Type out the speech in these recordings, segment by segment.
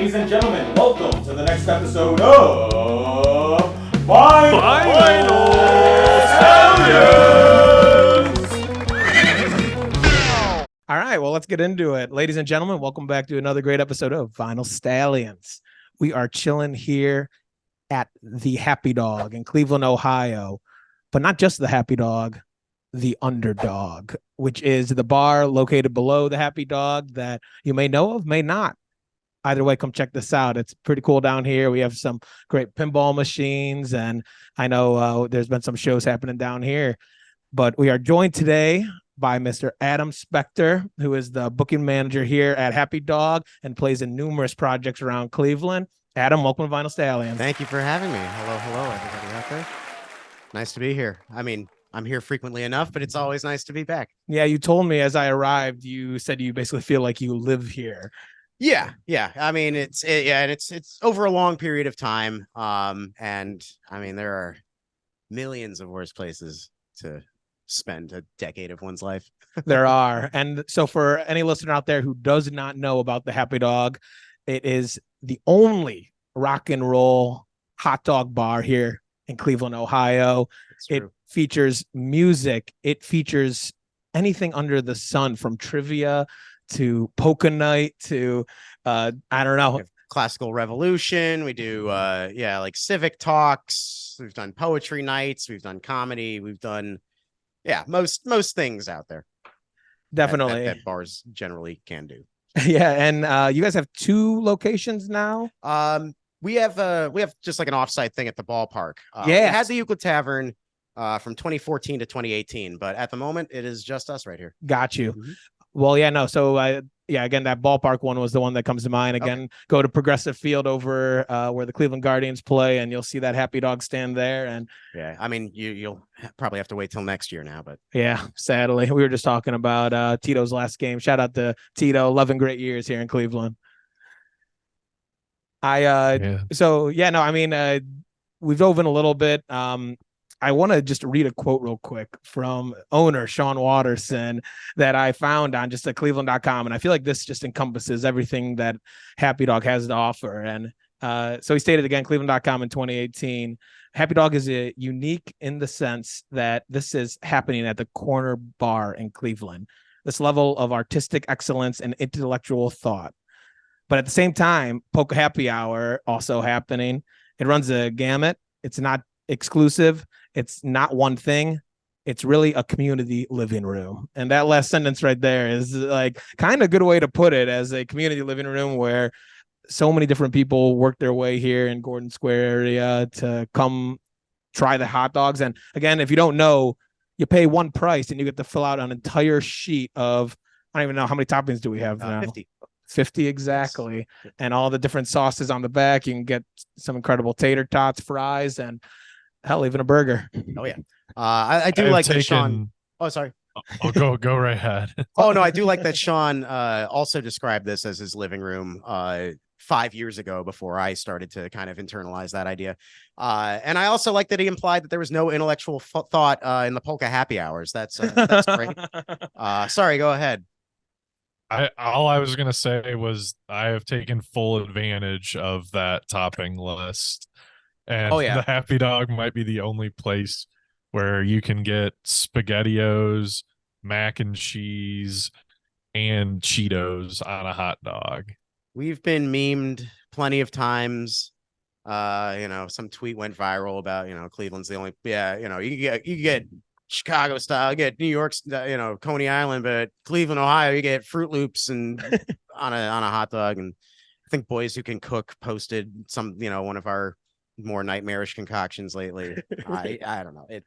Ladies and gentlemen, welcome to the next episode of Vinyl Stallions! All right, well, let's get into it. Ladies and gentlemen, welcome back to another great episode of Vinyl Stallions. We are chilling here at the Happy Dog in Cleveland, Ohio, but not just the Happy Dog, the Underdog, which is the bar located below the Happy Dog that you may know of, may not. Either way, come check this out. It's pretty cool down here. We have some great pinball machines, and I know there's been some shows happening down here. But we are joined today by Mr. Adam Spektor, who is the booking manager here at Happy Dog and plays in numerous projects around Cleveland. Adam, welcome to Vinyl Stallions. Thank you for having me. Hello, everybody out there. Nice to be here. I mean, I'm here frequently enough, but it's always nice to be back. Yeah, you told me as I arrived, you said you basically feel like you live here. Yeah. I mean, it's over a long period of time. And I mean, there are millions of worse places to spend a decade of one's life. There are. And so for any listener out there who does not know about the Happy Dog, it is the only rock and roll hot dog bar here in Cleveland, Ohio. It features music. It features anything under the sun, from trivia to polka night to I don't know, classical revolution. We do like civic talks. We've done poetry nights. We've done comedy. We've done most things out there. Definitely that bars generally can do. Yeah, and you guys have two locations now. We have just like an offsite thing at the ballpark. We had the Euclid Tavern from 2014 to 2018, but at the moment it is just us right here. Got you. Mm-hmm. Well, yeah, no. So, again, that ballpark one was the one that comes to mind. Again, okay. Go to Progressive Field over where the Cleveland Guardians play, and you'll see that Happy Dog stand there. And yeah, I mean, you'll probably have to wait till next year now, but yeah, sadly, we were just talking about Tito's last game. Shout out to Tito, 11 great years here in Cleveland. We've dove in a little bit. I want to just read a quote real quick from owner Sean Watterson that I found on just Cleveland.com. And I feel like this just encompasses everything that Happy Dog has to offer. And so he stated again, Cleveland.com in 2018, Happy Dog is unique in the sense that this is happening at the corner bar in Cleveland. This level of artistic excellence and intellectual thought. But at the same time, Polka Happy Hour also happening. It runs a gamut. It's not exclusive. It's not one thing. It's really a community living room. And that last sentence right there is like kind of a good way to put it, as a community living room where so many different people work their way here in Gordon Square area to come try the hot dogs. And again, if you don't know, you pay one price and you get to fill out an entire sheet of, I don't even know how many toppings do we have now? 50 exactly. Yes. And all the different sauces on the back. You can get some incredible tater tots, fries, and hell, even a burger. Oh yeah. I do like that Sean. Oh, sorry. I'll go right ahead. Oh no, I do like that Sean also described this as his living room 5 years ago, before I started to kind of internalize that idea. And I also like that he implied that there was no intellectual thought in the Polka Happy Hours. That's great. Sorry, go ahead. All I was gonna say was I have taken full advantage of that topping list. And the Happy Dog might be the only place where you can get SpaghettiOs, mac and cheese, and Cheetos on a hot dog. We've been memed plenty of times. Some tweet went viral about, Cleveland's the only, you get Chicago style, you get New York's, Coney Island, but Cleveland, Ohio, you get Fruit Loops and on a hot dog. And I think Boys Who Can Cook posted some, one of our more nightmarish concoctions lately. I don't know. It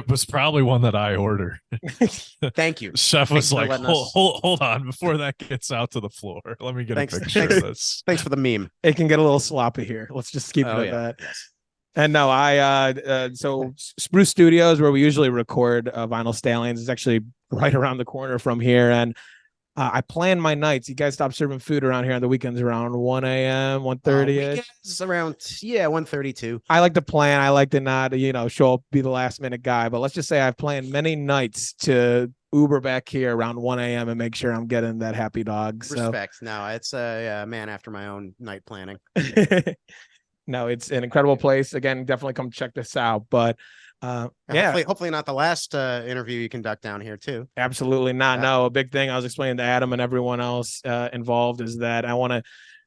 was probably one that I ordered. Thank you. Chef was like, hold on before that gets out to the floor. Let me get a picture of this. Thanks for the meme. It can get a little sloppy here. Let's just keep it at that. Yes. And no, so Spruce Studios, where we usually record Vinyl Stallions, is actually right around the corner from here. And I plan my nights. You guys stop serving food around here on the weekends around 1 a.m., 1:30. Weekends around 1:32. I like to plan. I like to not, show up, be the last minute guy. But let's just say I've planned many nights to Uber back here around 1 a.m. and make sure I'm getting that happy dog. So. Respect. No, it's a man after my own night planning. No, it's an incredible place. Again, definitely come check this out. But yeah, hopefully not the last interview you conduct down here too. Absolutely not. Yeah. No, a big thing I was explaining to Adam and everyone else involved is that I want to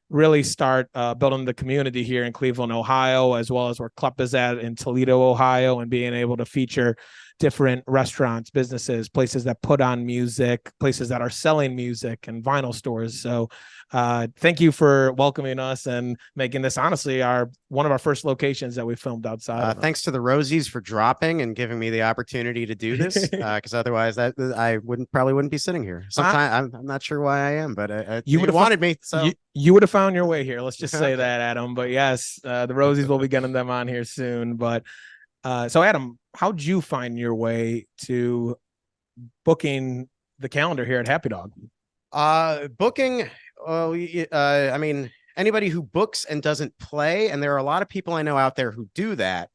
really start building the community here in Cleveland, Ohio, as well as where Club is at in Toledo, Ohio, and being able to feature different restaurants, businesses, places that put on music, places that are selling music, and vinyl stores. So thank you for welcoming us and making this honestly one of our first locations that we filmed outside. Thanks to the Rosies for dropping and giving me the opportunity to do this, because otherwise I probably wouldn't be sitting here. Sometimes I'm not sure why I am, but you would have wanted me. So you would have found your way here. Let's just say that, Adam. But yes, the Rosies will be getting them on here soon. But so Adam, how'd you find your way to booking the calendar here at Happy Dog? Booking. I mean, anybody who books and doesn't play, and there are a lot of people I know out there who do that.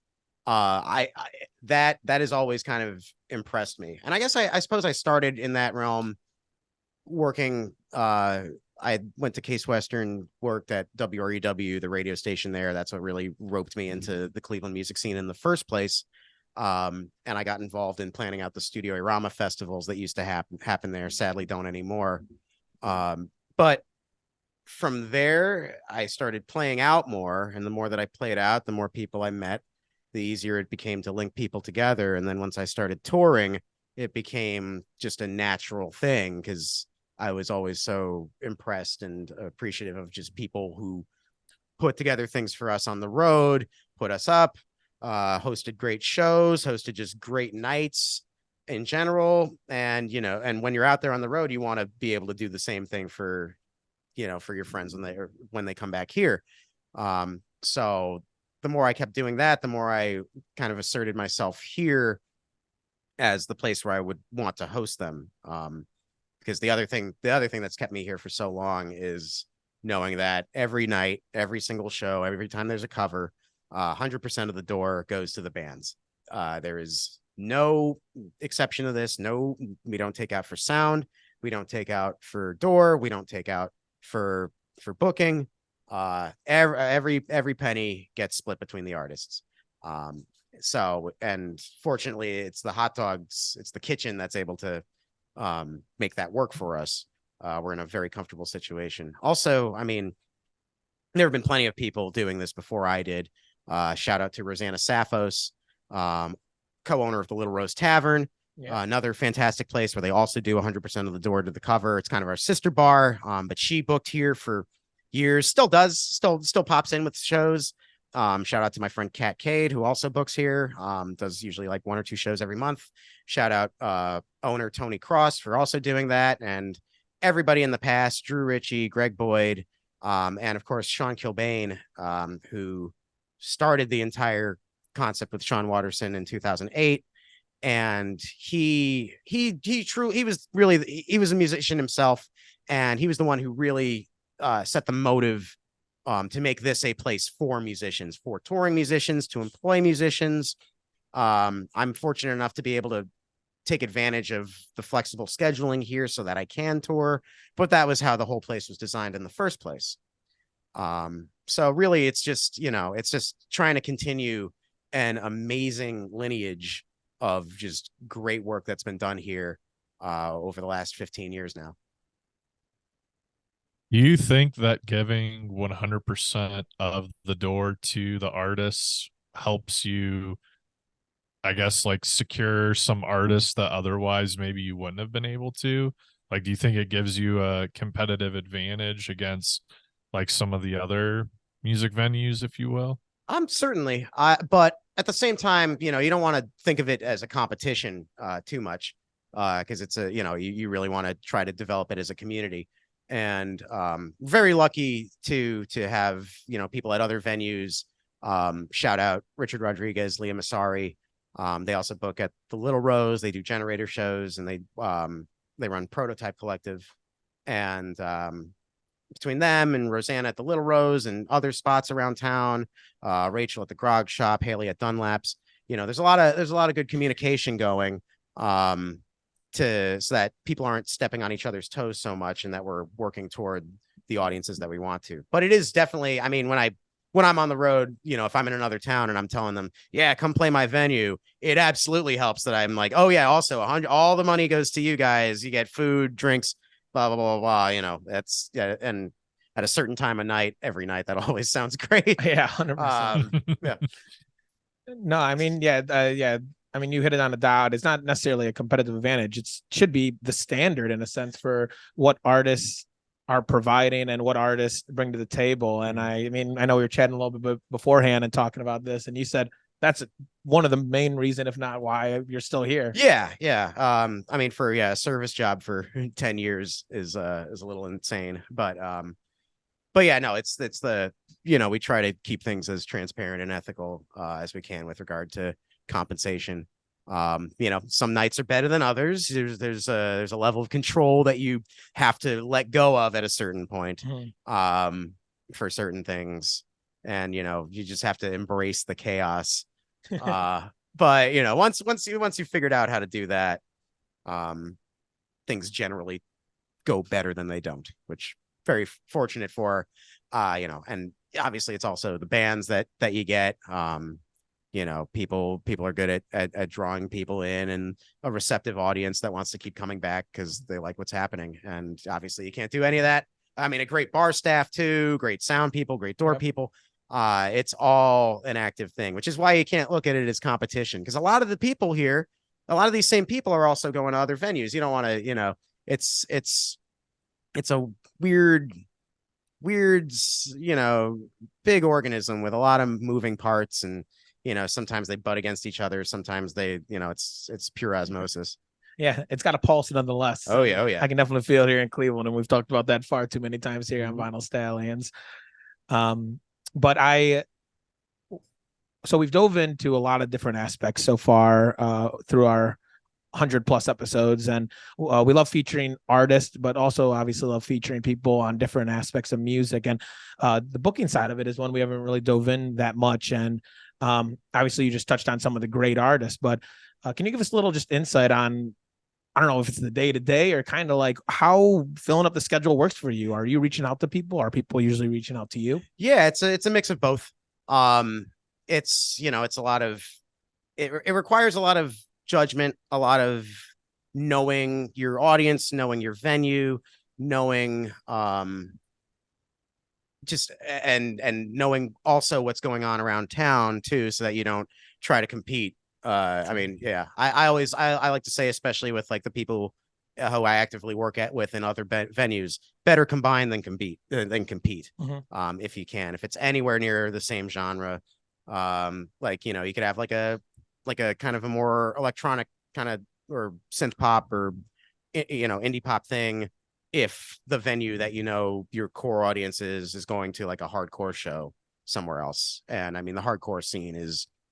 That has always kind of impressed me. And I guess I suppose I started in that realm working. I went to Case Western, worked at WREW, the radio station there. That's what really roped me into the Cleveland music scene in the first place. And I got involved in planning out the Studio Rama festivals that used to happen there. Sadly, don't anymore. But from there, I started playing out more. And the more that I played out, the more people I met, the easier it became to link people together. And then once I started touring, it became just a natural thing because I was always so impressed and appreciative of just people who put together things for us on the road, put us up, hosted great shows, hosted just great nights in general. And, and when you're out there on the road, you want to be able to do the same thing for your friends when they come back here. So the more I kept doing that, the more I kind of asserted myself here as the place where I would want to host them. Because the other thing that's kept me here for so long is knowing that every night, every single show, every time there's a cover, 100% of the door goes to the bands. There is no exception to this. No, we don't take out for sound. We don't take out for door. We don't take out for booking. Every penny gets split between the artists. And fortunately, it's the hot dogs, it's the kitchen that's able to make that work for us. We're in a very comfortable situation. Also, I mean, there have been plenty of people doing this before I did. Shout out to Rosanna Sappos, co-owner of the Little Rose Tavern. Yeah. Another fantastic place where they also do 100% of the door to the cover. It's kind of our sister bar, but she booked here for years, still pops in with shows. Shout out to my friend Kat Cade, who also books here, does usually like 1 or 2 shows every month. Shout out owner Tony Cross for also doing that, and everybody in the past, Drew Ritchie, Greg Boyd, and of course Sean Kilbane, who started the entire concept with Sean Watterson in 2008. And he was a musician himself, and he was the one who really set the motive to make this a place for musicians, for touring musicians, to employ musicians. I'm fortunate enough to be able to take advantage of the flexible scheduling here so that I can tour, but that was how the whole place was designed in the first place. So really it's just trying to continue an amazing lineage of just great work that's been done here over the last 15 years now. You think that giving 100% of the door to the artists helps you, I guess, like secure some artists that otherwise maybe you wouldn't have been able to? Like, do you think it gives you a competitive advantage against like some of the other music venues, if you will? Certainly. But at the same time, you don't want to think of it as a competition too much, because it's you really want to try to develop it as a community. And very lucky to have people at other venues. Shout out Richard Rodriguez, Leah Masari. They also book at the Little Rose. They do generator shows, and they run Prototype Collective. And between them and Rosanna at the Little Rose and other spots around town, Rachel at the Grog Shop, Haley at Dunlap's, there's a lot of good communication going. so that people aren't stepping on each other's toes so much, and that we're working toward the audiences that we want to. But it is definitely, I mean, when I'm on the road, you know, if I'm in another town and I'm telling them, yeah, come play my venue, it absolutely helps that I'm like, oh yeah, also all the money goes to you guys. You get food, drinks, blah, blah, blah, blah. You know, that's, yeah. And at a certain time of night, every night, that always sounds great. Yeah, 100%. Yeah. No, I mean, yeah. I mean, you hit it on the dot. It's not necessarily a competitive advantage. It should be the standard in a sense for what artists are providing and what artists bring to the table. And I mean, I know we were chatting a little bit beforehand and talking about this, and you said that's one of the main reason, if not why, you're still here. Yeah. I mean, for a service job for 10 years is a little insane, but yeah, no, it's the, you know, we try to keep things as transparent and ethical as we can with regard to compensation. You know, some nights are better than others. There's a level of control that you have to let go of at a certain point for certain things, and you know, you just have to embrace the chaos. But you know, once you figured out how to do that, things generally go better than they don't, which very fortunate for. You know, and obviously it's also the bands that you get. You know, people are good at drawing people in, and a receptive audience that wants to keep coming back because they like what's happening. And obviously you can't do any of that. I mean, a great bar staff too, great sound people, great door people. It's all an active thing, which is why you can't look at it as competition, because a lot of the people here, a lot of these same people are also going to other venues. You don't want to, you know, it's a weird, you know, big organism with a lot of moving parts, and you know, sometimes they butt against each other, sometimes they, you know, it's pure osmosis. Yeah, it's got a pulse nonetheless. Oh yeah. I can definitely feel it here in Cleveland, and we've talked about that far too many times here on Vinyl Stallions. But so we've dove into a lot of different aspects so far through our 100+ episodes, and we love featuring artists, but also obviously love featuring people on different aspects of music. And the booking side of it is one we haven't really dove in that much. And obviously you just touched on some of the great artists, but can you give us a little just insight on, I don't know if it's the day-to-day or kind of like how filling up the schedule works for you? Are you reaching out to people? Are people usually reaching out to you? Yeah, it's a mix of both. It's, you know, it's a lot of, it requires a lot of judgment, a lot of knowing your audience, knowing your venue, knowing just and knowing also what's going on around town too, so that you don't try to compete. I mean, yeah, I always like to say, especially with like the people who I actively work with in other venues, better combine than compete. If you can, if it's anywhere near the same genre, like, you know, you could have like a kind of a more electronic kind of, or synth pop, or, you know, indie pop thing, if the venue that, you know, your core audience is going to like a hardcore show somewhere else. And I mean, the hardcore scene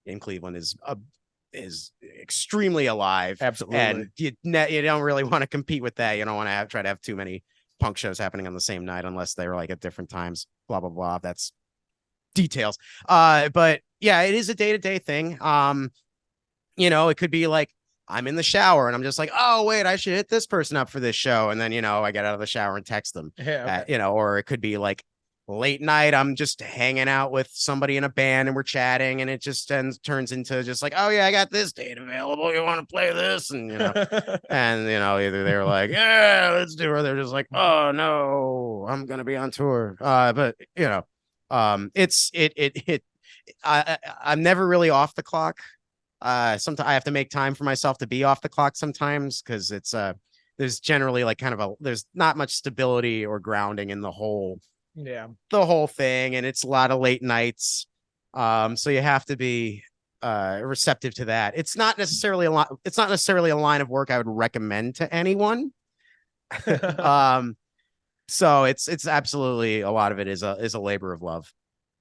in Cleveland is extremely alive. Absolutely. And you don't really want to compete with that. You don't want to try to have too many punk shows happening on the same night, unless they were like at different times, blah, blah, blah. That's details. But yeah, it is a day-to-day thing. You know, it could be like, I'm in the shower and I'm just like, oh, wait, I should hit this person up for this show. And then, you know, I get out of the shower and text them, you know, or it could be like late night. I'm just hanging out with somebody in a band and we're chatting, and it just turns into just like, oh yeah, I got this date available. You want to play this? And, you know, and, you know, either they're like, yeah, let's do it. Or they're just like, oh no, I'm going to be on tour. But you know, I'm never really off the clock. Sometimes I have to make time for myself to be off the clock sometimes, because it's there's generally like kind of there's not much stability or grounding in the whole thing, and it's a lot of late nights, so you have to be receptive to that. It's not necessarily a line of work I would recommend to anyone. So it's absolutely, a lot of it is a labor of love.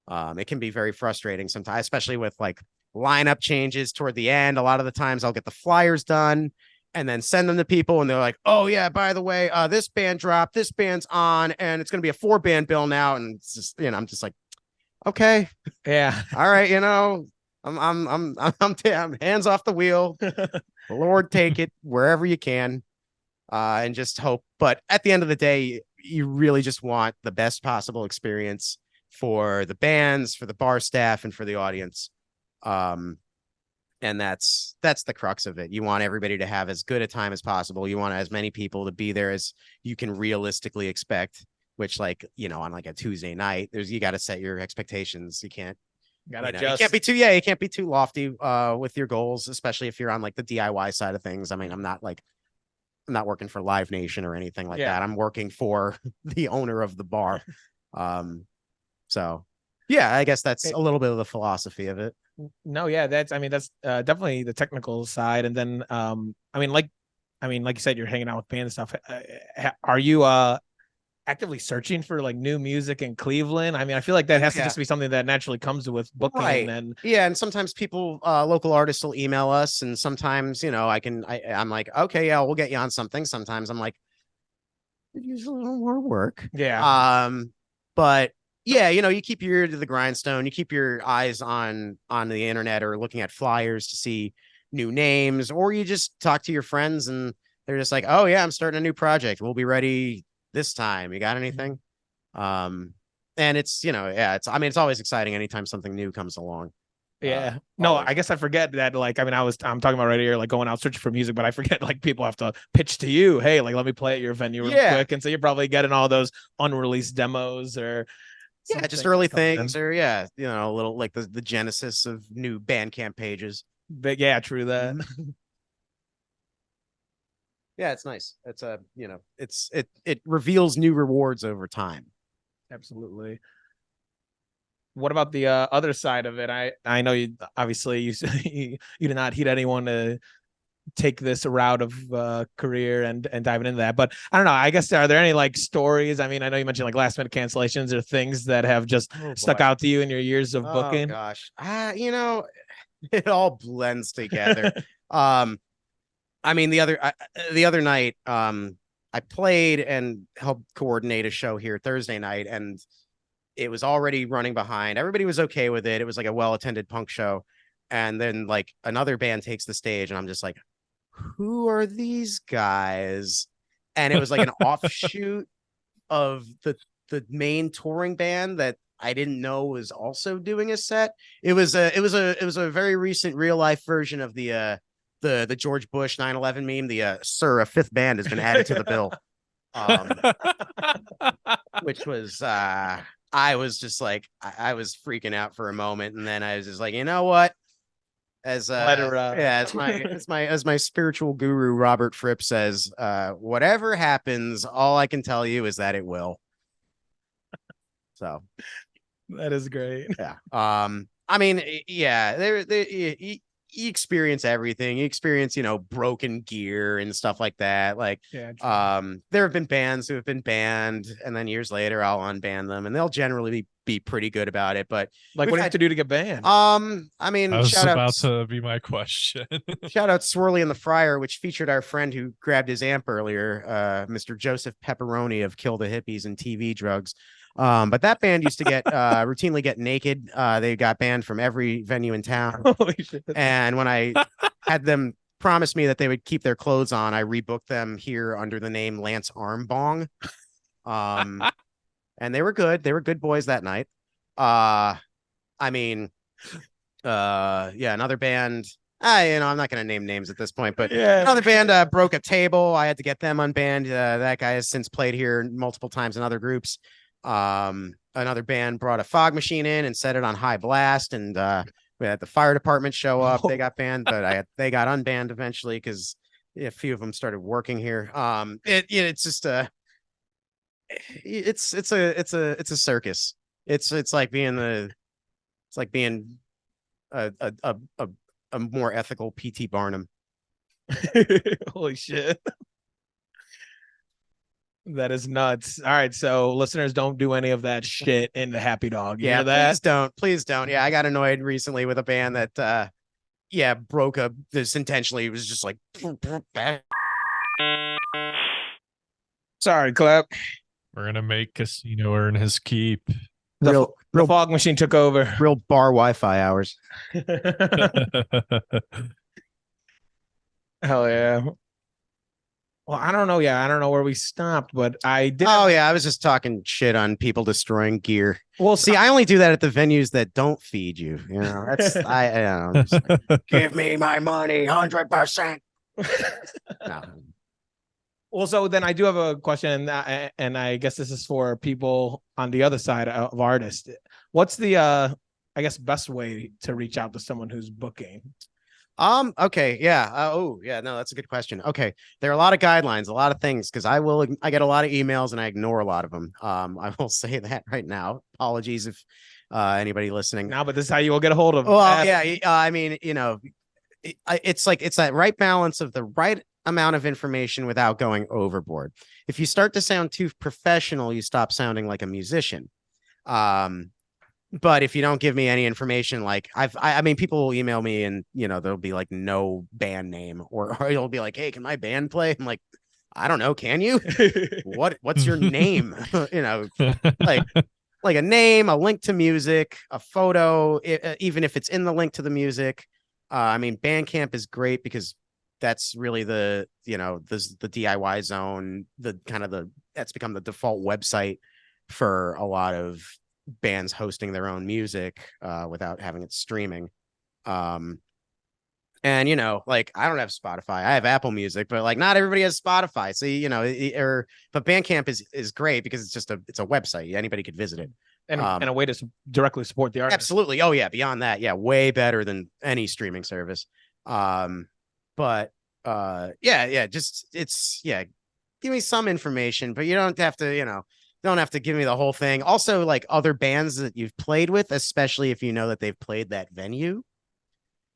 It can be very frustrating sometimes, especially with like lineup changes toward the end. A lot of the times I'll get the flyers done and then send them to people, and they're like, oh yeah, by the way, this band dropped, this band's on, and it's going to be a 4-band bill now. And it's just, you know, I'm just like, okay, yeah, all right, you know, I'm hands off the wheel. Lord, take it wherever you can. and just hope. But at the end of the day, you really just want the best possible experience for the bands, for the bar staff, and for the audience. And that's the crux of it. You want everybody to have as good a time as possible. You want as many people to be there as you can realistically expect, which, like, on like a Tuesday night, you got to set your expectations. You can't you can't be too lofty with your goals, especially if you're on like the DIY side of things. I mean, I'm not working for Live Nation or anything like that. I'm working for the owner of the bar. So yeah, I guess that's a little bit of the philosophy of it. No, yeah, that's definitely the technical side. And then like you said, you're hanging out with band and stuff. Are you actively searching for like new music in Cleveland? I mean, I feel like that has to just be something that naturally comes with booking. Right. And and sometimes people, local artists will email us, and sometimes, I'm like, okay, yeah, we'll get you on something. Sometimes I'm like, use a little more work. Yeah. But yeah, you keep your ear to the grindstone. You keep your eyes on the internet or looking at flyers to see new names, or you just talk to your friends and they're just like, oh yeah, I'm starting a new project. We'll be ready this time. You got anything? And it's, it's always exciting anytime something new comes along. Yeah. No, I guess I forget that, like, I'm talking about right here, like going out searching for music, but I forget, like, people have to pitch to you, hey, like, let me play at your venue real quick. And so you're probably getting all those unreleased demos or just early things, or a little like the genesis of new Bandcamp pages. But yeah, true that. Yeah, it's nice. It's it reveals new rewards over time. Absolutely. What about the other side of it? I know you obviously you did not heed anyone to take this route of career and diving into that, but I don't know, I guess, are there any like stories? I mean, I know you mentioned like last minute cancellations or things that have just stuck out to you in your years of booking. Oh gosh, it all blends together. I mean, the other night, I played and helped coordinate a show here Thursday night, and it was already running behind. Everybody was okay with it. It was like a well-attended punk show. And then like another band takes the stage and I'm just like, who are these guys? And it was like an offshoot of the main touring band that I didn't know was also doing a set. It was a very recent real life version of the George Bush 9/11 meme. Sir, a fifth band has been added to the bill. Which was I was just like, I was freaking out for a moment, and then I was just like, you know what? As my spiritual guru Robert Fripp says, whatever happens, all I can tell you is that it will. So that is great. Yeah. I mean, yeah, you experience everything. You experience, broken gear and stuff like that. Like, there have been bands who have been banned, and then years later I'll unban them, and they'll generally be pretty good about it. But like, what do you have to do to get banned? I mean, that was about to be my question. Shout out Swirly and the Friar, which featured our friend who grabbed his amp earlier, Mr. Joseph Pepperoni of Kill the Hippies and TV Drugs. But that band used to get routinely get naked. They got banned from every venue in town. Holy shit. And when I had them promise me that they would keep their clothes on, I rebooked them here under the name Lance Armbong. And they were good. They were good boys that night. I mean, another band. I'm not going to name names at this point, but another band broke a table. I had to get them unbanned. That guy has since played here multiple times in other groups. Another band brought a fog machine in and set it on high blast, and we had the fire department show up. They got banned, but they got unbanned eventually because a few of them started working here. It's just it's a circus. It's like being a more ethical P.T. Barnum. Holy shit. That is nuts. All right, so listeners, don't do any of that shit in the Happy Dog. You hear that? Please don't. Yeah, I got annoyed recently with a band that broke up this intentionally. It was just like sorry, Clap. We're gonna make Casino earn his keep. The fog machine took over. Real bar Wi-Fi hours. Hell yeah. Well, I don't know. Yeah, I don't know where we stopped, but I did. Oh yeah, I was just talking shit on people destroying gear. Well, See, I only do that at the venues that don't feed you. You know, that's I'm just like, give me my money, 100%. No. Well, so then I do have a question, and I guess this is for people on the other side of artists. What's the, I guess, best way to reach out to someone who's booking? Okay, yeah. Oh, yeah, no, that's a good question. Okay. There are a lot of guidelines, a lot of things, because I get a lot of emails and I ignore a lot of them. I will say that right now. Apologies if anybody listening. No, but this is how you will get a hold of. Well, yeah, I mean, you know, it's like it's that right balance of the right amount of information without going overboard. If you start to sound too professional, you stop sounding like a musician. But if you don't give me any information, like I mean, people will email me and, you know, there'll be like no band name or it'll be like, hey, can my band play? I'm like, I don't know. Can you? What's your name? You know, like a name, a link to music, a photo, even if it's in the link to the music. I mean, Bandcamp is great because that's really the, you know, the DIY zone, that's become the default website for a lot of bands hosting their own music without having it streaming. And, you know, like I don't have Spotify, I have Apple Music, but like not everybody has Spotify. So, you know, but Bandcamp is great because it's just it's a website. Anybody could visit it. And a way to directly support the artist. Absolutely. Oh yeah. Beyond that. Yeah. Way better than any streaming service. But give me some information, but you don't have to, you know, don't have to give me the whole thing. Also, like other bands that you've played with, especially if you know that they've played that venue,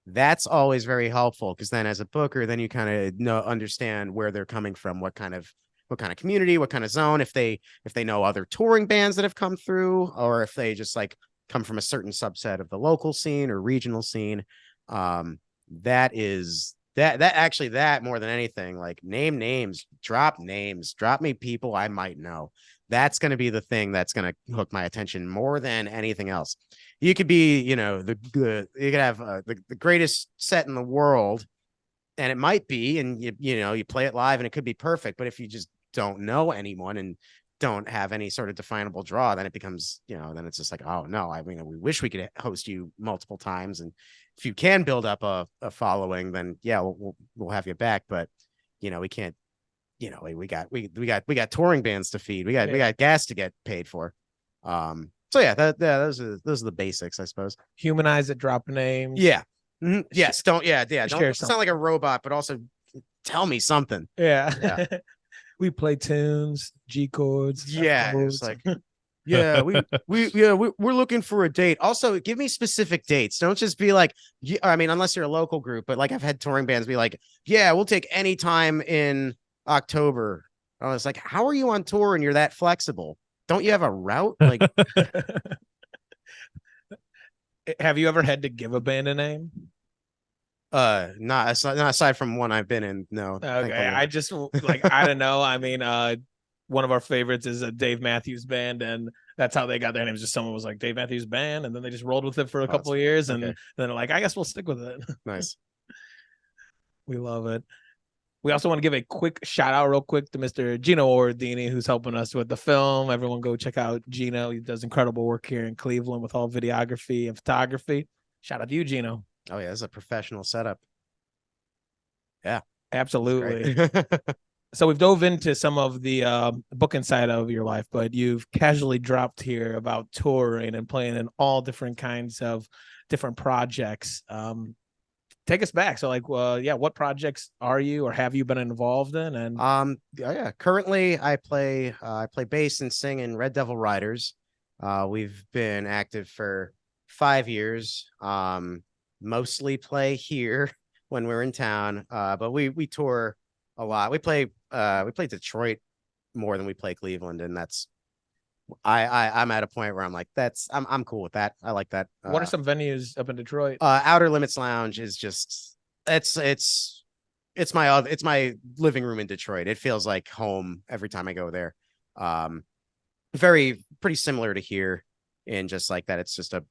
that's always very helpful because then as a booker, then you kind of understand where they're coming from, what kind of community, what kind of zone, if they know other touring bands that have come through, or if they just like come from a certain subset of the local scene or regional scene. That more than anything, like name names, drop me people I might know. That's going to be the thing that's going to hook my attention more than anything else. You could be, you know, you could have the greatest set in the world, and it might be, and you play it live and it could be perfect. But if you just don't know anyone and don't have any sort of definable draw, then it becomes, you know, then it's just like, oh no, I mean, we wish we could host you multiple times. And if you can build up a following, then yeah, we'll have you back. But, you know, we can't, you know, we got touring bands to feed. We got gas to get paid for. So yeah, those are the basics, I suppose. Humanize it, drop names. Yeah. Mm-hmm. Yes. Don't sound like a robot, but also tell me something. Yeah. We play tunes, G chords. Yeah. It's like, yeah, we're looking for a date. Also, give me specific dates. Don't just be like, I mean, unless you're a local group, but like I've had touring bands be like, yeah, we'll take any time in October. I was like, how are you on tour and you're that flexible? Don't you have a route? Like, have you ever had to give a band a name? Not aside from one I've been in. No. Okay, I just like, I don't know. I mean, one of our favorites is a Dave Matthews Band, and that's how they got their names. Just someone was like Dave Matthews Band, and then they just rolled with it for a couple of years, and then they're like, I guess we'll stick with it. Nice. We love it. We also want to give a quick shout out real quick to Mr. Gino Ordini, who's helping us with the film. Everyone go check out Gino. He does incredible work here in Cleveland with all videography and photography. Shout out to you, Gino. Oh yeah, it's a professional setup. Yeah, absolutely. So we've dove into some of the booking side of your life, but you've casually dropped here about touring and playing in all different kinds of different projects. Take us back. So like, what projects are you or have you been involved in? And currently I play bass and sing in Red Devil Ryders. We've been active for 5 years. Mostly play here when we're in town, but we tour a lot. We play Detroit more than we play Cleveland, and that's I'm at a point where I'm like, I'm cool with that. I like that. What are some venues up in Detroit? Outer Limits Lounge is just it's my living room in Detroit. It feels like home every time I go there. Pretty similar to here in just like that. It's just a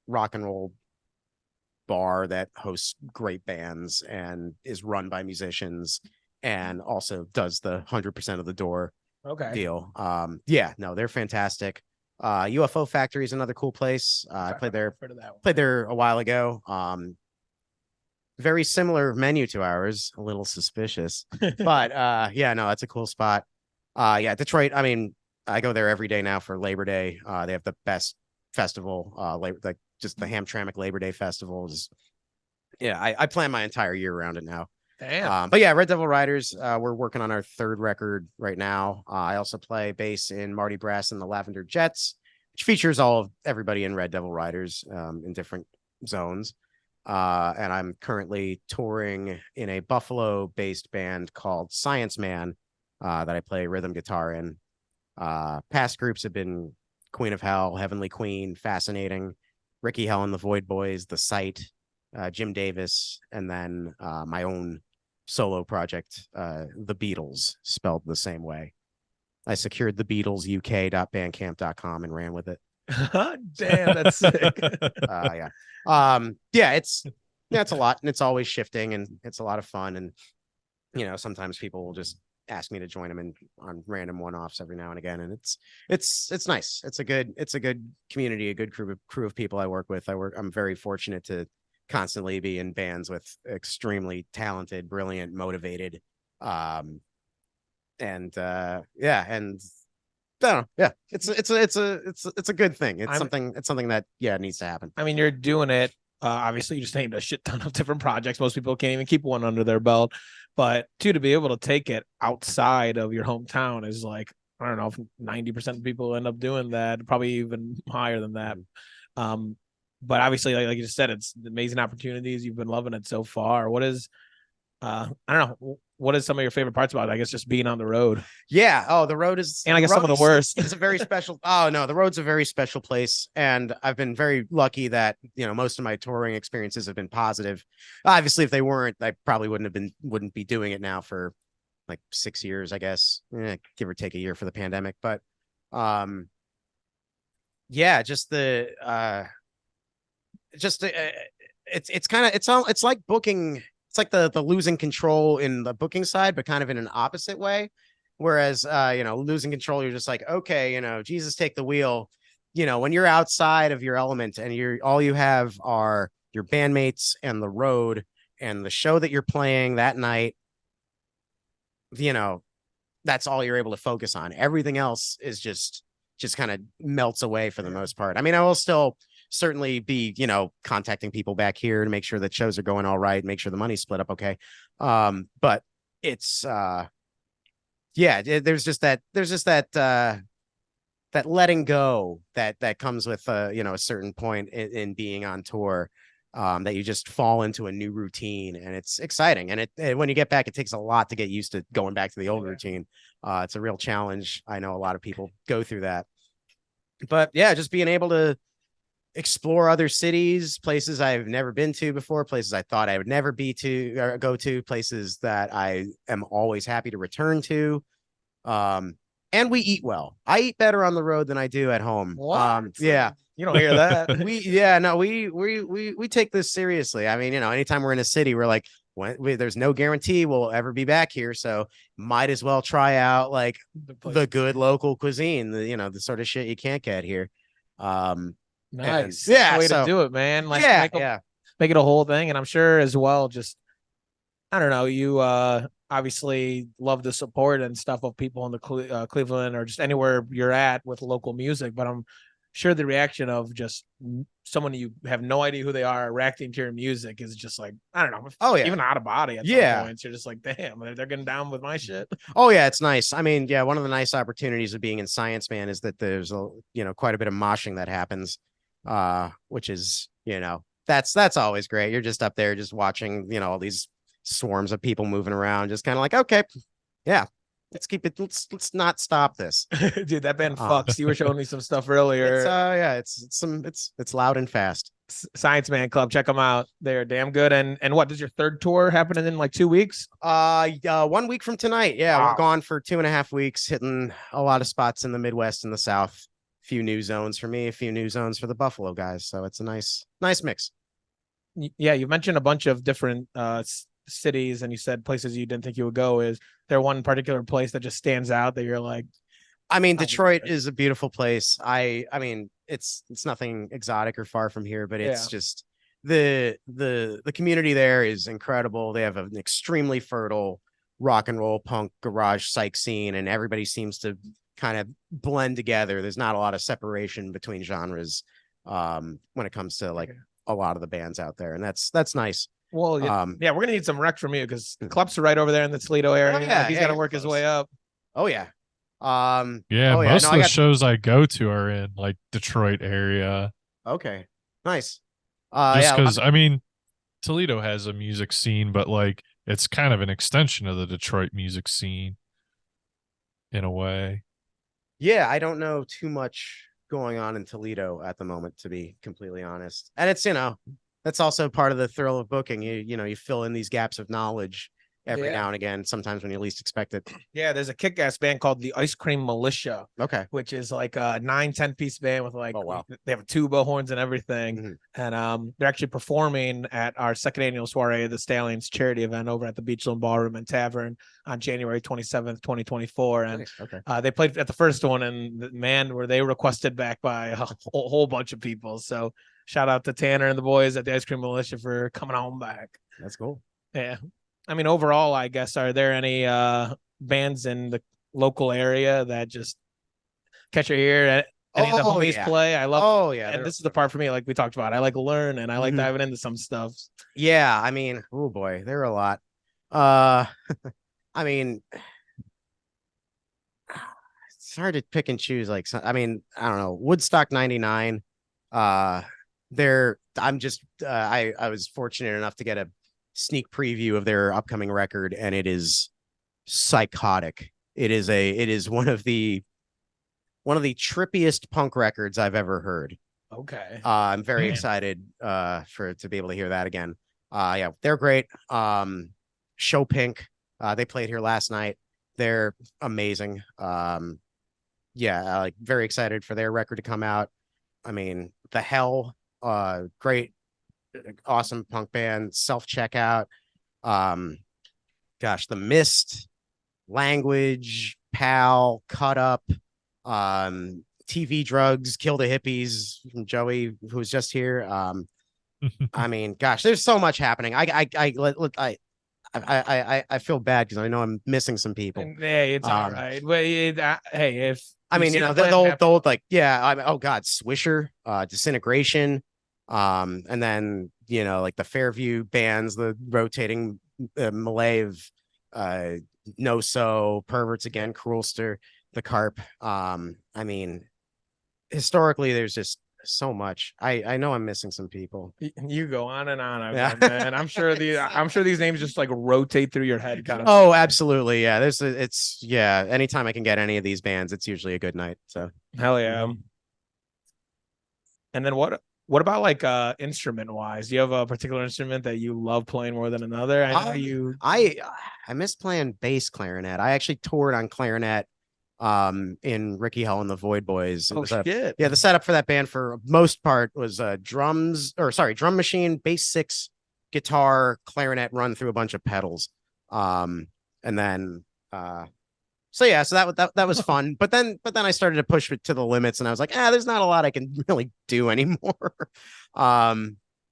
rock and roll bar that hosts great bands and is run by musicians and also does the 100% of the door deal. Yeah, no, they're fantastic. UFO Factory is another cool place. I played there a while ago. Very similar menu to ours, a little suspicious, but yeah, no, that's a cool spot. Yeah, Detroit. I mean, I go there every day now for Labor Day. They have the best festival, like just the Hamtramck Labor Day Festival is. Yeah, I plan my entire year around it now. Damn. But yeah, Red Devil Ryders, we're working on our 3rd record right now. I also play bass in Marty Brass and the Lavender Jets, which features all of everybody in Red Devil Ryders in different zones. And I'm currently touring in a Buffalo-based band called Science Man that I play rhythm guitar in. Past groups have been Queen of Hell, Heavenly Queen, Fascinating, Ricky Hell and the Void Boys, The Sight, Jim Davis, and then my own solo project, The Beatles, spelled the same way. I secured the Beatles UK.bandcamp.com and ran with it. Damn, that's sick. Yeah. Yeah, it's a lot, and it's always shifting, and it's a lot of fun. And sometimes people will just ask me to join them on random one-offs every now and again, and it's nice. It's a good community, a good crew of people I work with. I'm very fortunate to constantly be in bands with extremely talented, brilliant, motivated, yeah, and I don't know. Yeah, it's a good thing. It's something that needs to happen. I mean, you're doing it. Obviously, you just named a shit ton of different projects. Most people can't even keep one under their belt. But to be able to take it outside of your hometown is like, I don't know if 90% of people end up doing that, probably even higher than that. But obviously, like you just said, it's amazing opportunities. You've been loving it so far. What is, I don't know, what is some of your favorite parts about it? I guess just being on the road. Yeah. Oh, the road is, and I guess some of the worst. It's a very special. Oh no, the road's a very special place, and I've been very lucky that most of my touring experiences have been positive. Obviously, if they weren't, I probably wouldn't be doing it now for like 6 years, I guess, give or take a year for the pandemic. But yeah, just it's like booking. It's like the losing control in the booking side, but kind of in an opposite way. Whereas, losing control, you're just like, okay, Jesus, take the wheel. When you're outside of your element and all you have are your bandmates and the road and the show that you're playing that night, that's all you're able to focus on. Everything else is just kind of melts away for the most part. I mean, I will still certainly be, contacting people back here to make sure that shows are going all right, make sure the money's split up okay. But it's there's just that letting go that comes with a certain point in being on tour, that you just fall into a new routine, and it's exciting. And when you get back, it takes a lot to get used to going back to the old routine. It's a real challenge. I know a lot of people go through that, but yeah, just being able to explore other cities, places I've never been to before, places I thought I would never go to, places that I am always happy to return to. And we eat well. I eat better on the road than I do at home. Yeah. You don't hear that. We take this seriously. I mean, anytime we're in a city, we're like, there's no guarantee we'll ever be back here, so might as well try out like the good local cuisine, the sort of shit you can't get here. Nice. Yeah, way to do it, man. Like, make it a whole thing. And I'm sure as well, just, I don't know, you obviously love the support and stuff of people in the Cleveland or just anywhere you're at with local music, but I'm sure the reaction of just someone you have no idea who they are reacting to your music is just like, I don't know. Oh yeah, even out of body at some points. You're just like, damn, they're getting down with my shit. Oh yeah, it's nice. I mean, yeah, one of the nice opportunities of being in Science Man is that there's quite a bit of moshing that happens, which is that's always great. You're just up there just watching all these swarms of people moving around, just kind of like, okay, yeah, let's keep it. Let's not stop this. Dude, that band fucks. You were showing me some stuff earlier. It's loud and fast. Science Man Club, check them out. They're damn good. And what does your third tour happening in like 2 weeks? 1 week from tonight. Yeah, wow. We're gone for 2.5 weeks, hitting a lot of spots in the Midwest and the South. A few new zones for me, a few new zones for the Buffalo guys. So it's a nice mix. Yeah, you mentioned a bunch of different cities and you said places you didn't think you would go, is there one particular place that just stands out that you're like? I mean, Detroit is a beautiful place. I mean, it's nothing exotic or far from here, but it's just the community there is incredible. They have an extremely fertile rock and roll, punk, garage, psych scene, and everybody seems to kind of blend together. There's not a lot of separation between genres when it comes to like a lot of the bands out there, and that's nice. Well, yeah, we're gonna need some rec from you because clubs are right over there in the Toledo area. He's got to work his way up. Oh yeah. Most of the shows I go to are in like Detroit area. Okay, nice. Just because I mean, Toledo has a music scene, but like it's kind of an extension of the Detroit music scene in a way. Yeah, I don't know too much going on in Toledo at the moment, to be completely honest. And it's, that's also part of the thrill of booking. You fill in these gaps of knowledge every now and again, sometimes when you least expect it. Yeah, there's a kick-ass band called the Ice Cream Militia. Okay. Which is like a 9-10 piece band with like, they have tuba, horns, and everything. Mm-hmm. And they're actually performing at our second annual soiree, the Stallions charity event over at the Beachland Ballroom and Tavern on January 27th, 2024. And they played at the first one, and man, were they requested back by a whole bunch of people. So shout out to Tanner and the boys at the Ice Cream Militia for coming on back. That's cool. Yeah. I mean, overall, I guess, are there any bands in the local area that just catch your ear? Any of the homies play? I love. And this is the part for me, like we talked about. I like learn and I like diving into some stuff. Yeah, I mean, oh boy, there are a lot. I mean, it's hard to pick and choose. Like, I mean, I don't know. Woodstock '99. I was fortunate enough to get a sneak preview of their upcoming record, and it is psychotic. It is one of the trippiest punk records I've ever heard. Okay. I'm very excited to be able to hear that again. Yeah, they're great. Show Pink, they played here last night. They're amazing. Like very excited for their record to come out. I mean, The Hell, great, awesome punk band. Self-Checkout, The Mist, Language, Pal, Cut Up, TV Drugs, Kill the Hippies from Joey, who was just here. I mean, gosh, there's so much happening. I feel bad because I know I'm missing some people. Hey, it's all right. Well, hey, if I mean, the old like, oh God, Swisher, Disintegration, and then like the Fairview bands, the rotating Malay of No So, Perverts Again, Cruelster, The Carp. I mean, historically, there's just so much. I know I'm missing some people. You go on and on, and I'm sure these names just like rotate through your head, kind of. Oh, absolutely, yeah. Anytime I can get any of these bands, it's usually a good night. So hell yeah. And then what about like instrument wise? Do you have a particular instrument that you love playing more than another? I miss playing bass clarinet. I actually toured on clarinet in Ricky Hell and the Void Boys. Shit. The setup for that band for most part was drum machine, bass 6, guitar, clarinet run through a bunch of pedals. And then so that was fun. But then I started to push it to the limits, and I was like, there's not a lot I can really do anymore. But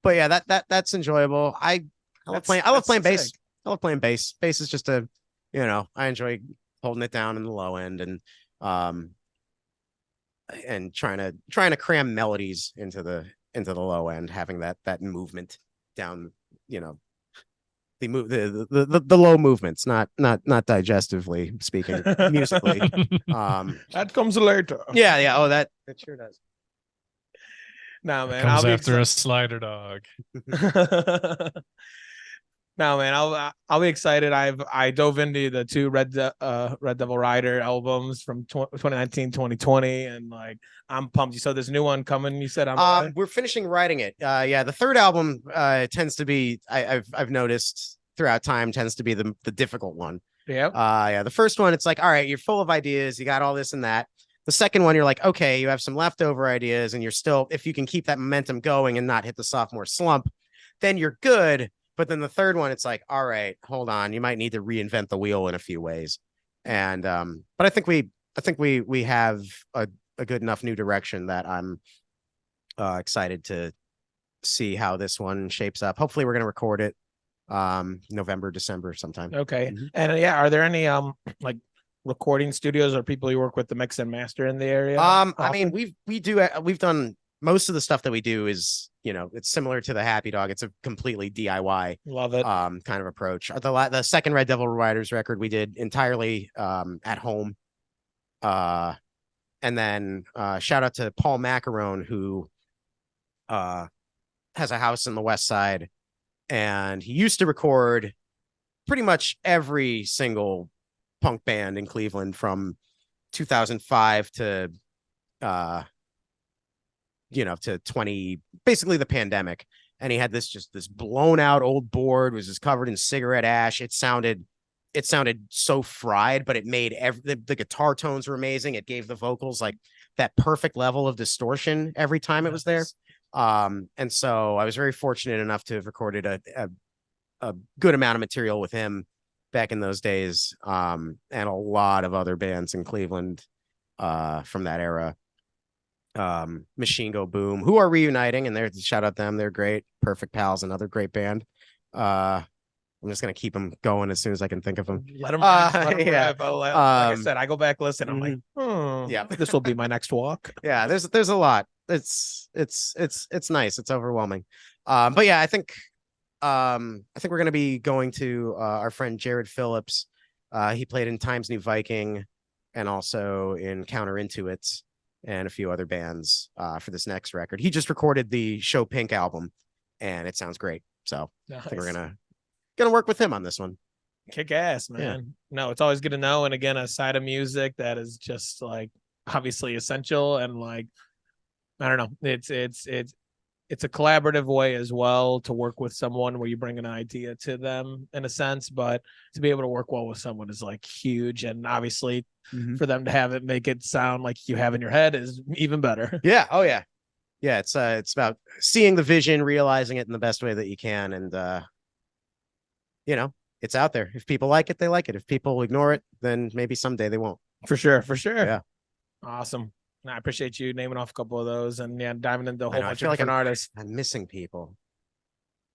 yeah, that's enjoyable. I love playing bass. I love playing bass. Bass is just I enjoy holding it down in the low end and trying to cram melodies into the low end, having that movement down, the low movements, not digestively speaking, musically. That comes later. Yeah. Oh, that sure does. No, man, comes after a slider dog. No, man, I'll be excited. I dove into the 2 Red Devil Ryders albums from 2019, 2020, and like I'm pumped. So there's a new one coming. You said we're finishing writing it. The third album tends to be I've noticed throughout time tends to be the difficult one. Yeah. The first one, it's like, all right, you're full of ideas, you got all this and that. The second one, you're like, okay, you have some leftover ideas, and you're still, if you can keep that momentum going and not hit the sophomore slump, then you're good. But then the third one, it's like, all right, hold on, you might need to reinvent the wheel in a few ways. And but I think we have a good enough new direction that I'm excited to see how this one shapes up. Hopefully we're going to record it November, December sometime. Okay. And are there any like recording studios or people you work with to mix and master in the area? I mean, we've done most of the stuff that we do is, it's similar to the Happy Dog. It's a completely DIY love it kind of approach. The second Red Devil Ryders record we did entirely at home. And then shout out to Paul Macarone, who has a house in the West Side, and he used to record pretty much every single punk band in Cleveland from 2005 to to 20, basically the pandemic. And he had this blown out old board, was just covered in cigarette ash. It sounded so fried, but it made the guitar tones were amazing. It gave the vocals like that perfect level of distortion every time it was there. And so I was very fortunate enough to have recorded a good amount of material with him back in those days. And a lot of other bands in Cleveland from that era. Machine Go Boom, who are reuniting, and shout out them. They're great. Perfect Pals, another great band. I'm just gonna keep them going as soon as I can think of them. Let them rip. Like I said, I go back listen. I'm like, yeah, this will be my next walk. Yeah, there's a lot. It's nice. It's overwhelming. But yeah, I think we're gonna be going to our friend Jared Phillips. He played in Times New Viking and also in Counterintuits and a few other bands for this next record. He just recorded the Show Pink album, and it sounds great. So nice. I think we're gonna work with him on this one. Kick ass, man. Yeah. No, it's always good to know. And again, a side of music that is just like obviously essential, and like I don't know, it's a collaborative way as well to work with someone where you bring an idea to them in a sense, but to be able to work well with someone is like huge. And obviously for them to have it make it sound like you have in your head is even better. Yeah. Oh yeah. Yeah. It's about seeing the vision, realizing it in the best way that you can. And, it's out there. If people like it, they like it. If people ignore it, then maybe someday they won't. For sure. Yeah. Awesome. I appreciate you naming off a couple of those and diving into a whole bunch of different artists. I'm missing people.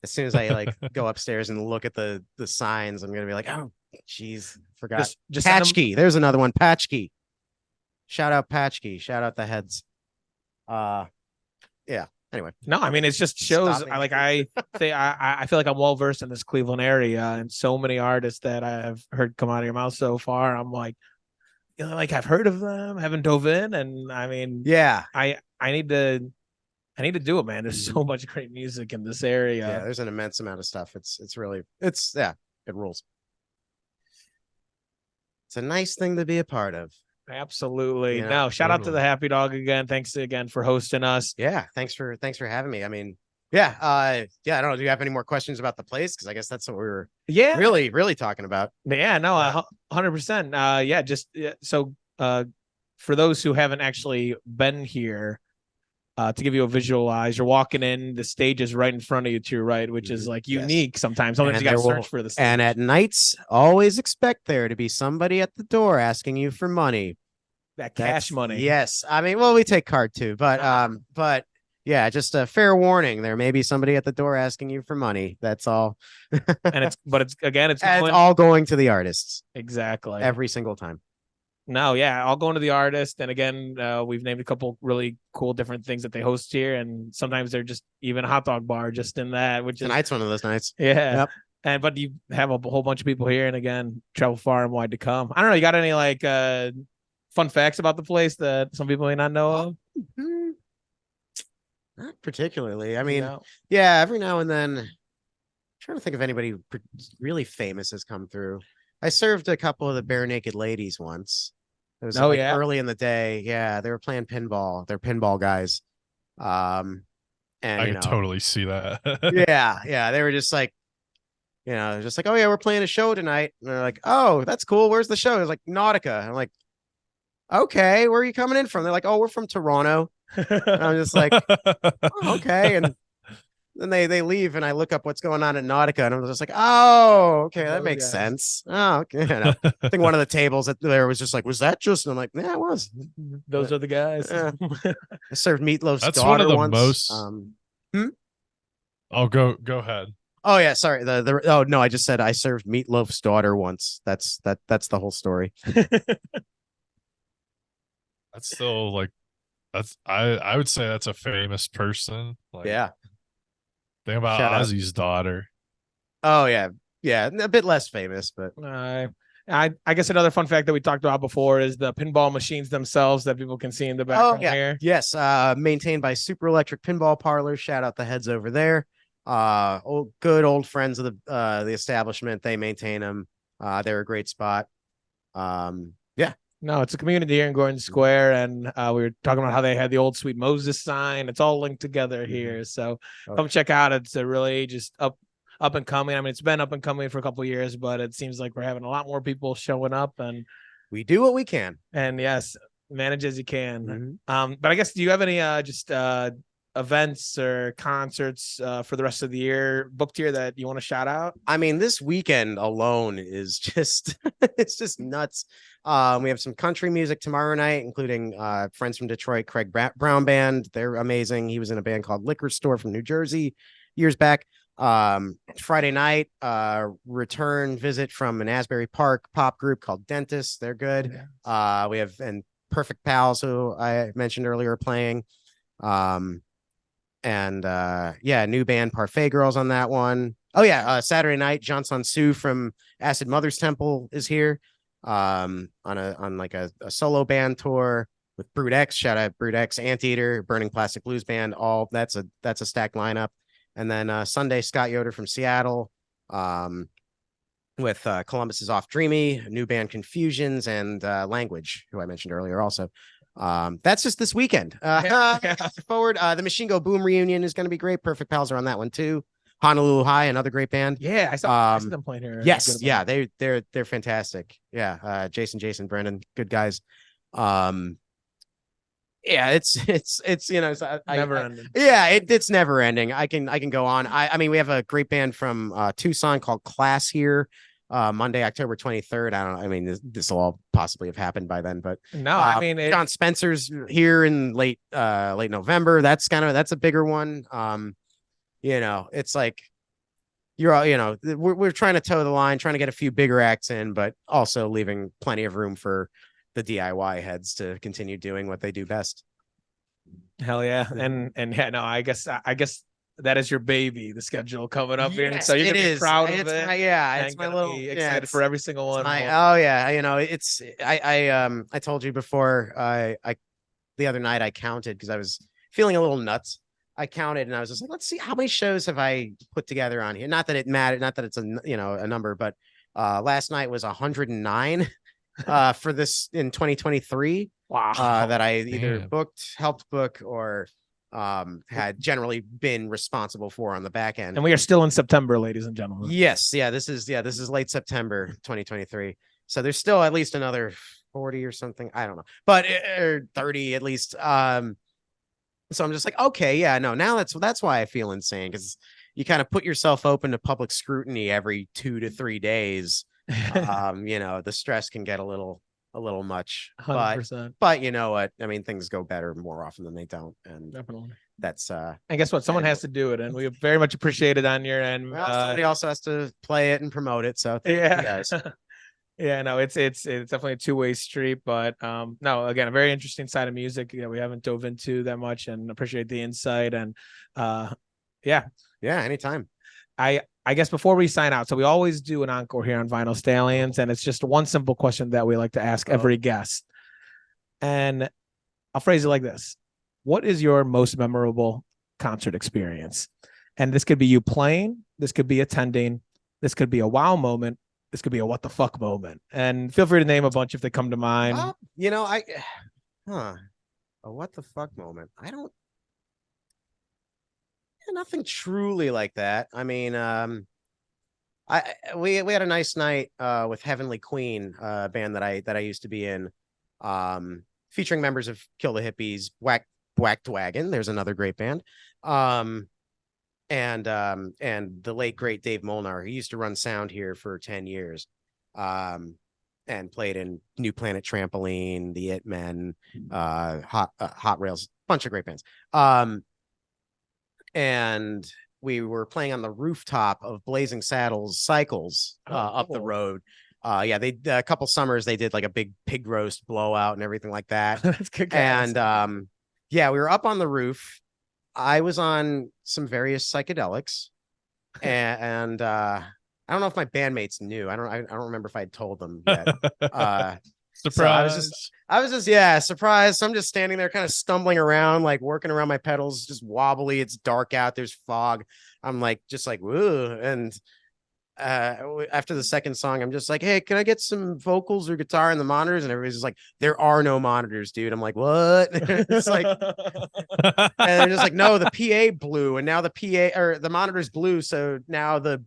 As soon as I go upstairs and look at the signs, I'm gonna be like, oh, geez, forgot. Just Patchkey. There's another one. Patchkey. Shout out Patchkey. Shout out the heads. Yeah. Anyway. No, I mean it just shows. I feel like I'm well versed in this Cleveland area, and so many artists that I have heard come out of your mouth so far. I'm like, I've heard of them, haven't dove in, and I mean, yeah, I need to do it, man. There's so much great music in this area. Yeah, there's an immense amount of stuff. It rules. It's a nice thing to be a part of. Absolutely. No, shout out to the Happy Dog again. Thanks again for hosting us. Yeah, thanks for having me. I mean, yeah, I don't know. Do you have any more questions about the place? Because I guess that's what we were really, really talking about. Yeah, no, 100%. So for those who haven't actually been here, to give you a visualize, you're walking in, the stage is right in front of you to your right, which is like unique sometimes. Sometimes you got to search for the stage. And at nights, always expect there to be somebody at the door asking you for money. That's cash money. Yes. I mean, well, we take card too, but yeah, just a fair warning. There may be somebody at the door asking you for money. That's all. And it's all going to the artists. Exactly. Every single time. No, yeah, all going to the artist. And again, we've named a couple really cool different things that they host here. And sometimes they're just even a hot dog bar just in that, which tonight's one of those nights. Yeah. Yep. But you have a whole bunch of people here, and again, travel far and wide to come. I don't know. You got any fun facts about the place that some people may not know of? Not particularly. I mean, yeah, every now and then, I'm trying to think if anybody really famous has come through. I served a couple of the Bare Naked Ladies once. It was early in the day. Yeah, they were playing pinball. They're pinball guys. And I can totally see that. yeah. They were just like, just like, oh yeah, we're playing a show tonight. And they're like, oh, that's cool. Where's the show? It's like Nautica. And I'm like, okay, where are you coming in from? They're like, oh, we're from Toronto. And I'm just like, oh, okay. And then they leave, and I look up what's going on at Nautica, and I'm just like, oh, okay, that makes sense. Oh, okay. I think one of the tables that there was just like, was that just? And I'm like, yeah, it was. Those are the guys. I served Meatloaf's That's daughter one of the once. most. Oh, go ahead. Oh yeah, sorry. Oh no, I just said I served Meatloaf's daughter once. That's the whole story. That's still like I would say that's a famous person. Like, Yeah. think about Shout out. Ozzy's daughter. Oh yeah, yeah, a bit less famous, but I guess another fun fact that we talked about before is the pinball machines themselves that people can see in the background here. Yes, maintained by Super Electric Pinball Parlor. Shout out the heads over there. Good old friends of the establishment. They maintain them. They're a great spot. Yeah. No, it's a community here in Gordon Square, and we were talking about how they had the old Sweet Moses sign. It's all linked together here, so come check out. It's a really just up and coming. I mean, it's been up and coming for a couple of years, but it seems like we're having a lot more people showing up, and we do what we can. And yes, manage as you can. But I guess, do you have any events or concerts for the rest of the year booked here that you want to shout out? I mean, this weekend alone is just it's just nuts. We have some country music tomorrow night, including friends from Detroit, Craig Brown Band. They're amazing. He was in a band called Liquor Store from New Jersey years back. Friday night, return visit from an Asbury Park pop group called Dentist. They're good. Yeah. We have Perfect Pals, who I mentioned earlier, playing. New band Parfait Girls on that one. Oh yeah, Saturday night, John Sun-Soo from Acid Mother's Temple is here. On a solo band tour with Brood X. Shout out Brood X, Anteater, Burning Plastic Blues Band. All that's a stacked lineup. And then Sunday, Scott Yoder from Seattle, with Columbus's Off Dreamy, a new band Confusions, and Language, who I mentioned earlier also. That's just this weekend. Forward, the Machine Go Boom reunion is going to be great. Perfect Pals are on that one too. Honolulu High, another great band. Yeah, I saw them playing here. Yes, yeah, they're fantastic. Yeah, Jason, Brendan, good guys. Yeah, it's never ending. Yeah, it's never ending. I can go on. I mean, we have a great band from Tucson called Class here. Monday, October 23rd. I mean, this will all possibly have happened by then, but no, I mean, John Spencer's here in late November. That's a bigger one. It's like we're trying to toe the line, trying to get a few bigger acts in, but also leaving plenty of room for the DIY heads to continue doing what they do best. Hell yeah. And yeah, no, I guess that is your baby, the schedule coming up here. So you're gonna be proud of it. It's my little excited for every single one. I told you before, I the other night I counted because I was feeling a little nuts. I counted and I was just like, let's see how many shows have I put together on here. Not that it mattered, not that it's a number, but last night was 109 for this in 2023. Wow. That I either helped book, or had generally been responsible for on the back end. And we are still in September, ladies and gentlemen. Yes, yeah, this is late September 2023. So there's still at least another 40 or something. I don't know, but 30 at least. So I'm just like, okay, yeah, no, now that's why I feel insane, because you kind of put yourself open to public scrutiny every 2 to 3 days. The stress can get a little much. 100%. But you know what? I mean, things go better more often than they don't. And definitely. That's and guess what? Someone has to do it, and we very much appreciate it on your end. Well, somebody also has to play it and promote it. So yeah. Yeah, no, it's definitely a two-way street, but no, again, a very interesting side of music that we haven't dove into that much, and appreciate the insight. And yeah, anytime. I guess before we sign out, so we always do an encore here on Vinyl Stallions, and it's just one simple question that we like to ask every guest. And I'll phrase it like this: what is your most memorable concert experience? And this could be you playing, this could be attending, this could be a wow moment, this could be a what the fuck moment. And feel free to name a bunch if they come to mind. A what the fuck moment. Nothing truly like that. I mean, we had a nice night with Heavenly Queen, a band that I used to be in, featuring members of Kill the Hippies, Whacked Wagon. There's another great band. and the late great Dave Molnar, he used to run sound here for 10 years, and played in New Planet Trampoline, the It Men, Hot Rails, bunch of great bands. And we were playing on the rooftop of Blazing Saddles Cycles up the road. They a couple summers they did like a big pig roast blowout and everything like that. That's good. And we were up on the roof. I was on some various psychedelics, and I don't know if my bandmates knew. I don't remember if I had told them yet. Surprise! So I was just surprised. So I'm just standing there, kind of stumbling around, like working around my pedals, just wobbly. It's dark out. There's fog. I'm like, just like, woo. And after the second song, I'm just like, hey, can I get some vocals or guitar in the monitors? And everybody's just like, there are no monitors, dude. I'm like, what? It's like, and they're just like, no, the PA blew, and now the PA or the monitor's blue, so now the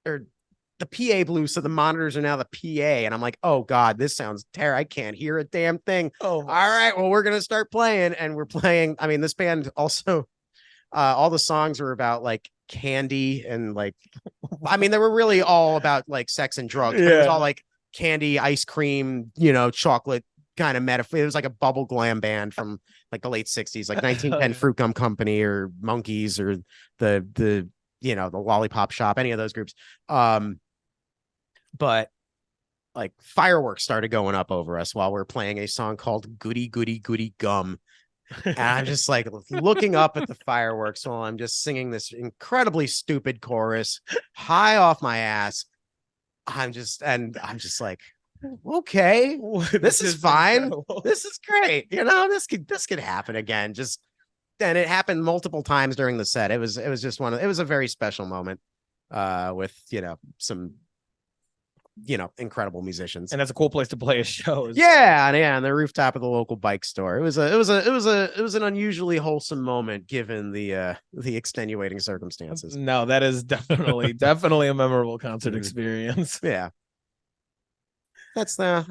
PA blew, so the monitors are now the PA. And I'm like, oh God, this sounds terrible. I can't hear a damn thing. Oh, all right, well, we're gonna start playing, and we're playing. I mean, this band also, all the songs were about like candy and like, I mean, they were really all about like sex and drugs. But it was all like candy, ice cream, chocolate kind of metaphor. It was like a bubble glam band from like the late 60s, like 1910 Fruit Gum Company or Monkeys or the Lollipop Shop, any of those groups. But like fireworks started going up over us while we're playing a song called Goody Goody Goody Gum. And I'm just like looking up at the fireworks while I'm just singing this incredibly stupid chorus high off my ass. I'm just like, okay, this is fine. Incredible. This is great. This could happen again. And it happened multiple times during the set. It was just it was a very special moment with some incredible musicians. And that's a cool place to play a show. And the rooftop of the local bike store. It was an unusually wholesome moment given the extenuating circumstances. No, that is definitely a memorable concert experience. Yeah. That's the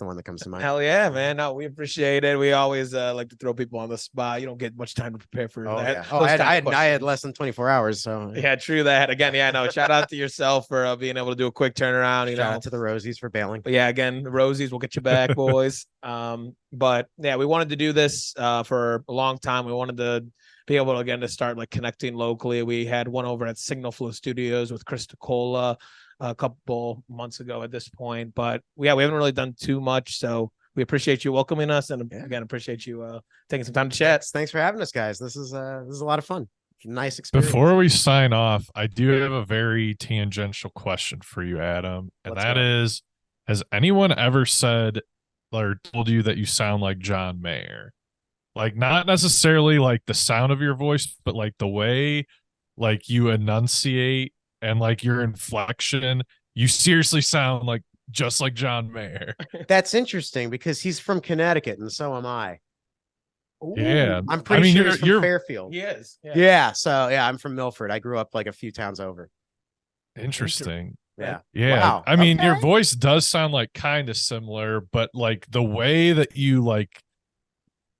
one that comes to mind. Hell yeah, man. No, we appreciate it. We always like to throw people on the spot. You don't get much time to prepare for that. Yeah. I had less than 24 hours. So yeah, true that. Again, shout out to yourself for being able to do a quick turnaround. Shout out to the Rosies for bailing. But yeah, again, the Rosies will get you back, boys. But yeah, we wanted to do this for a long time. We wanted to be able to, again, to start like connecting locally. We had one over at Signal Flow Studios with Chris DeCola a couple months ago at this point, but we haven't really done too much, so we appreciate you welcoming us, and again appreciate you taking some time to chat. Thanks for having us, guys. This is a lot of fun. Nice experience. Before we sign off, I do have a very tangential question for you, Adam, and is, has anyone ever said or told you that you sound like John Mayer? Like, not necessarily like the sound of your voice, but like the way like you enunciate and like your inflection, you seriously sound like just like John Mayer. That's interesting because he's from Connecticut and so am I. Ooh. Yeah, I'm pretty sure he's from Fairfield. He is. Yeah. So yeah, I'm from Milford. I grew up like a few towns over. Interesting. Yeah. Wow. I mean, your voice does sound like kind of similar, but like the way that you like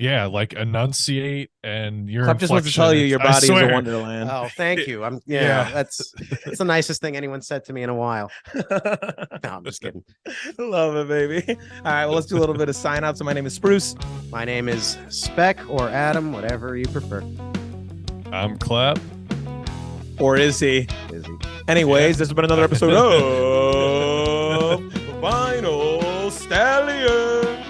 enunciate and your I just want to tell you your body is a wonderland. Oh, thank you. That's the nicest thing anyone said to me in a while. No, I'm just kidding. Love it, baby. All right, well, let's do a little bit of sign out. So my name is Spruce. My name is Spec or Adam, whatever you prefer. I'm Clep. Or is he? Anyways, this has been another episode of Vinyl Stallion.